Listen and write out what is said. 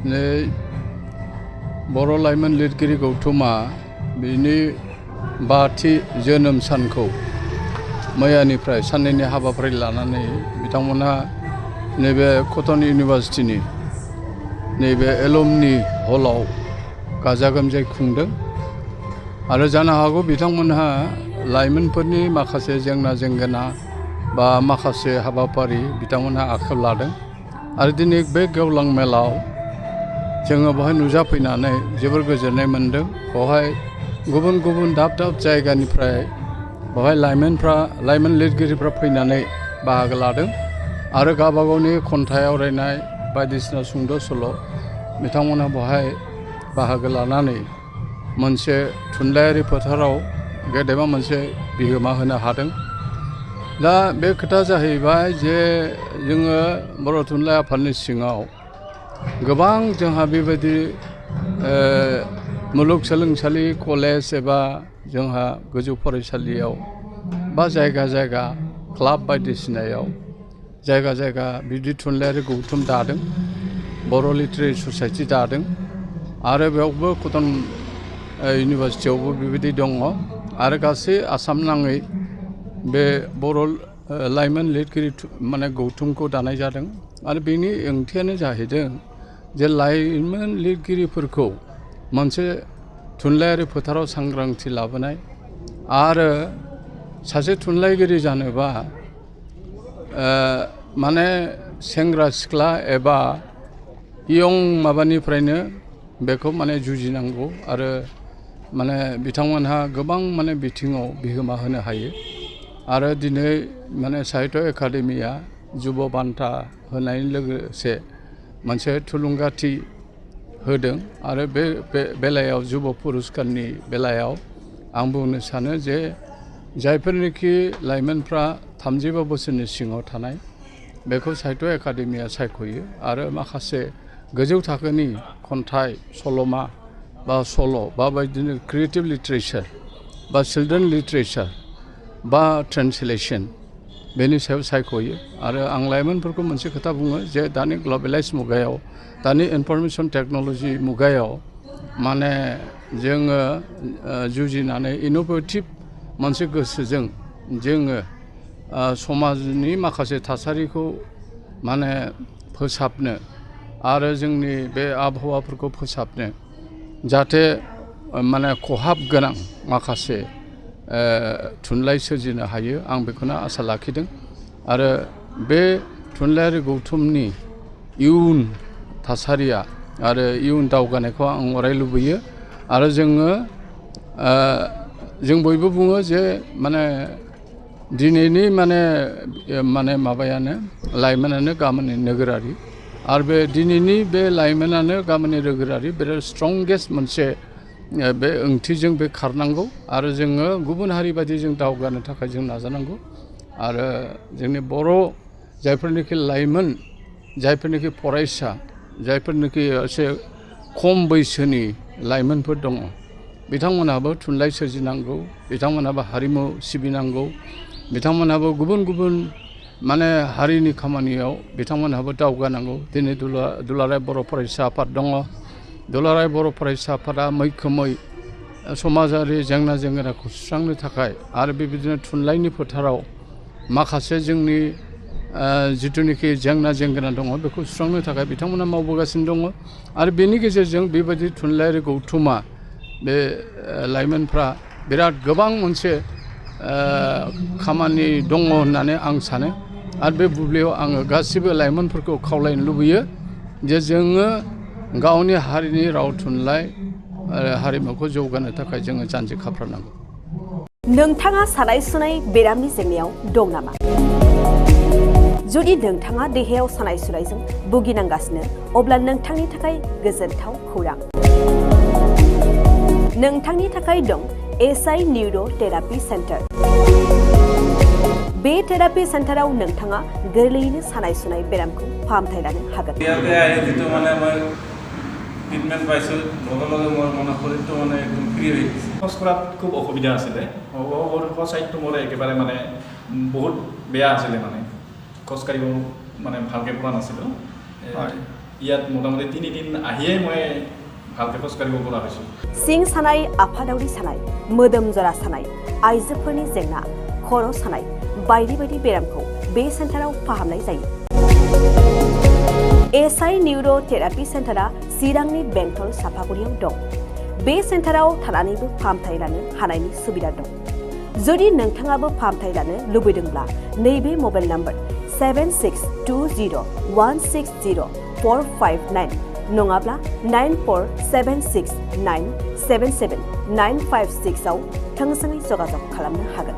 नै बर' लाइमोन लिरगिरि गौथुमा बिनि 5थि जोनोम सानखौ मैयानिफ्राय साननैनि हाबाफारि लानानै बिथांमोनहा नैबे कटन इउनिभार्सिटिनि नैबे एलुमनि हलाव गाजा गोमजायै खुंदों आरो जानो हागौ बिथांमोनहा लाइमोनफोरनि माखासे जेंना जेंगोना बा माखासे हाबाफारि बिथांमोनहा आखायाव लादों आरो दिनै बे गेवलां मेलाव जोङो बेवहाय नुजाफैनानै जोबोर गोजोननाय मोन्दों। बेवहाय गुबुन गुबुन दाब दाब जायगानिफ्राय बेवहाय लाइमोन लिरगिरिफ्रा फैनानै बाहागो लादों आरो गावबा गावनि खन्थाइ आवरायनाय बायदिसिना सुंद' सल' बिथांमोनहा बेवहाय बाहागो लानानै मोनसे थुनलाइयारि फोथाराव गेदेमा मोनसे बिहोमा होनो हादों। दा बे खोथाया जाहैबाय जे जोङो बर' थुनलाइ आफादनि सिङाव गोबां जोंहा बेबायदि मुलुगसोलोंसालि कलेज एबा जोंहा गोजौ फरायसालियाव बा जायगा जायगा क्लाब बायदिसिनायाव जायगा जायगा बिदि थुनलाइयारि गौथुम दादों, बर' लिटारेरि ससाइटि दादों आरो बेयावबो कटन इउनिभार्सिटियावबो बेबायदि दङ आरो गासै आसाम नाङै बे बर' लाइमोन लिरगिरि माने गौथुमखौ दानाय जादों आरो बेनि ओंथियानो जाहैदों जे लाइमोन लिरगिरिफोरखौ मोनसे थुनलाइयारि फोथाराव सांग्रांथि लाबोनाय आरो सासे थुनलाइगिरि जानोबा माने सेंग्रा सिख्ला एबा इयं माबानिफ्रायनो बेखौ माने जुजिनांगौ आरो माने बिथांमोनहा गोबां माने बिथिङाव बिहोमा होनो हायो आरो दिनै माने साहित्य एकाडेमिया जुब बान्था होनायजों लोगोसे मोनसे थुलुंगाथि होदों आरो बे बेलायाव जुब पुरस्कारनि बेलायाव आं बुंनो सानो जे जायफोरनिखि लाइमोनफ्रा 35 बोसोरनि सिङाव थानाय बेखौ साहित्य एकाडेमिया सायख'यो आरो माखासे गोजौ थाखोनि खन्थाइ सल'मा बा सल' बा बायदिनो क्रिएटिभ लिटारेचार बा चिल्ड्रेन लिटारेचार बा ट्रेन्सलेसन बेनि सायाव सायख'यो आरो आं लाइमोनफोरखौ मोनसे खोथा बुङो जे दानि ग्लबेलाइज मुगायाव दानि इनफरमेसन टेक्न'लजि मुगायाव माने जोङो जुजिनानै इन'भेटिभ मोनसे गोसोजों जोङो समाजनि माखासे थासारिखौ माने फोसाबनो आरो जोंनि बे आबहावाफोरखौ फोसाबनो जाहाथे माने खहाब गोनां माखासे थुनलाइ सोरजिनो हायो आं बेखौनो आसा लाखिदों आरो बे थुनलाइयारि गौथुमनि इयुन थासारिया आरो इयुन दावगानायखौ आं अराय लुबैयो आरो जों बयबो बुङो जे माने दिनैनि माने माबायानो लाइमोनानो गाबोननि नोगोरारि आरो बे दिनैनि बे लाइमोनानो गाबोननि नोगोरारि बिराद स्ट्रंगेस्ट मोनसे बे ओंथिजों बे खारनांगौ आरो जोङो गुबुन हारि बायदि जों दावगानो थाखाय जों नाजानांगौ आरो जोंनि बर' जायफोरनिखि लाइमोन जायफोरनिखि फरायसा जायफोरनिखि एसे खम बैसोनि लाइमोनफोर दङ बिथांमोनहाबो थुनलाइ सोरजिनांगौ, बिथांमोनहाबो हारिमु सिबिनांगौ, बिथांमोनहाबो गुबुन गुबुन माने हारिनि खामानियाव बिथांमोनहाबो दावगानांगौ। दिनै दुलाराय बर' फरायसा आफाद दङ। दुलाराय बर' फरायसा आफादा मैखोमै समाजारि जेंना जेंगोनाखौ सुस्रांनो थाखाय आरो बेबायदिनो थुनलाइनि फोथाराव माखासे जोंनि जिथुनिखि जेंना जेंगोना दङ बेखौ सुस्रांनो थाखाय बिथांमोना मावबोगासिनो दङ आरो बेनि गेजेरजों बेबायदि थुनलाइयारि गौथुमा बे लाइमोनफ्रा बिराद गोबां मोनसे खामानि दङ होननानै आं सानो आरो बे बुब्लियाव आङो गासिबो लाइमोनफोरखौ खावलायनो लुबैयो जे जोङो गावनि हारिनि राव थुनलाइ आरो हारिमुखौ जौगानो थाखाय जोङो जानजि खाफ्रानांगौ। नोंथाङा सानाय सुनाय बेरामनि जेंनायाव दं नामा? जुदि नोंथाङा देहायाव सानाय सुनायजों भुगिनांगासिनो अब्ला नोंथांनि थाखाय गोजोनथाव खौरां। नोंथांनि थाखाय दं एसआइ निउर' थेरापि सेन्टार। बे थेरापि सेन्टाराव नोंथाङा गोरलैयैनो सानाय सुनाय बेरामखौ फाहामथाय लानो हागोन। ট্ৰিটমেণ্ট পাইছোঁ লগে লগে মোৰ মনৰ শৰীৰটো মানে একদম ফ্ৰী হৈ গৈছে। খোজ কঢ়াত খুব অসুবিধা আছিলে, চাইডটো মোৰ একেবাৰে মানে বহুত বেয়া আছিলে, মানে খোজকাঢ়িব মানে ভালকৈ পৰা নাছিলোঁ। ইয়াত মোটামুটি 3 দিন আহিয়ে মই ভালকৈ খোজ কাঢ়িব পৰা হৈছোঁ सिं सानाय आफादावरि सानाय मोदोम जरा सानाय आइजोफोरनि जेंना खर' सानाय बायदि बायदि बेरामखौ बे सेन्टाराव फाहामनाय जायो एसआइ निउर' थेरापि सेन्टारा चिरांनि बेंटल सापागुरियाव दं बे सेन्टाराव थानानैबो फाहामथाय लानो हानायनि सुबिदा दं जुदि नोंथाङाबो फाहामथाय लानो लुबैदोंब्ला नैबे मबाइल नाम्बार 7620160459 नङाब्ला 9476977956 आव थोंजोङै जगाजग खालामनो हागोन।